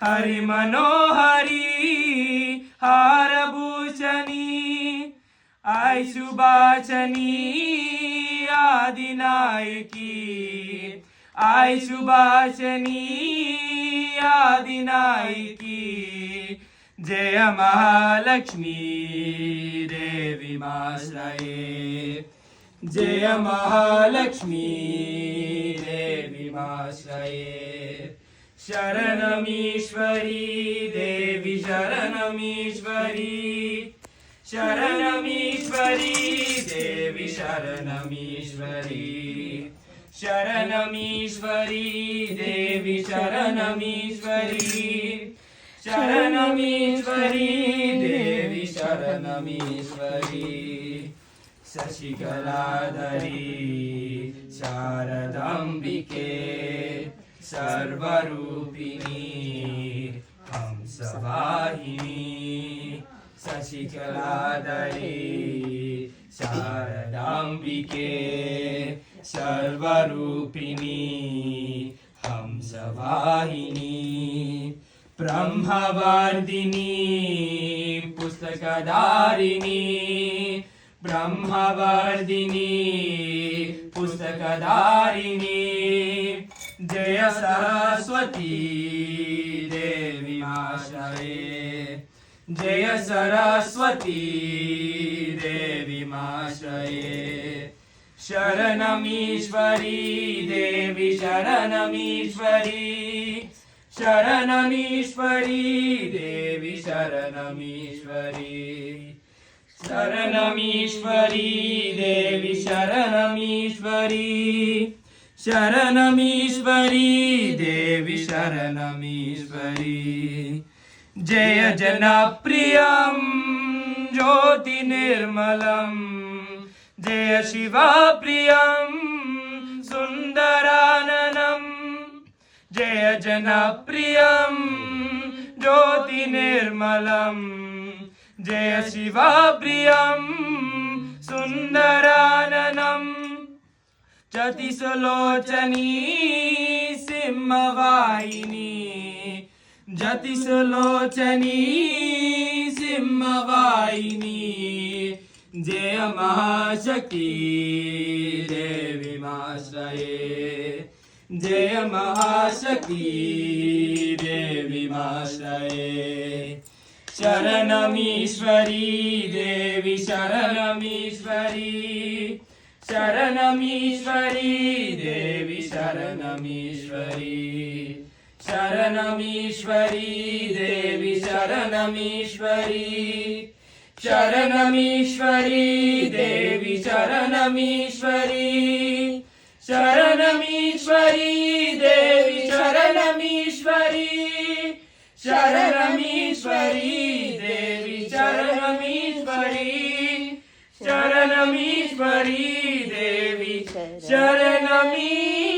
हरि मनोहरी हारभूषणी आई सुभाषणी आदिनायकी आई सुभाषणी आदिनायकी जय महालक्ष्मी देवी माश्रये जय महालक्ष्मी देवी माश्रये शरणमीश्वरी देवी शरणमीश्वरी शरणमीश्वरी देवी शरणमीश्वरी शरणमीश्वरी देवी शरणमीश्वरी शरणमीश्वरी देवी शरणमीश्वरी शशिकलाधरी शारदाम्बिके सर्वरूपिणी हंसवाहिनी शशिकलाधरी शारदाम्बिके सर्वरूपिणी हंसवाहिनी ब्रह्मवर्धिनी पुस्तकधारिणी ब्रह्मवर्धिनी पुस्तकधारिणी जय सरस्वती देवी माश्रये जय सरस्वती देवी माश्रये शरणमीश्वरी देवी शरणमीश्वरी शरणमीश्वरी देवी शरणमीश्वरी शरणमीश्वरी देवी शरणमीश्वरी शरणमीश्वरी देवी शरणमीश्वरी जय जनप्रियं ज्योतिर्निर्मलं जय शिवप्रियं सुन्दराननं जय जनप्रियं ज्योतिर्निर्मलं जय शिवप्रियं सुन्दराननं जतिसुलोचनी सिंहवाहिनी जतिसुलोचनी सिंहवाहिनी जय महाशक्ति देवी माश्रये जय महाशक्ति देवी माश्रये शरणमीश्वरी देवी शरणमीश्वरी शरणमीश्वरी देवी शरणमीश्वरी शरणमीश्वरी देवी शरणमीश्वरी शरणमीश्वरी देवी शरणमीश्वरी शरणमीश्वरी देवी शरणमीश्वरी शरणमीश्वरी देवी शरणमीश्वरी शरणमीश्वरी देवी शरणमीश्वरी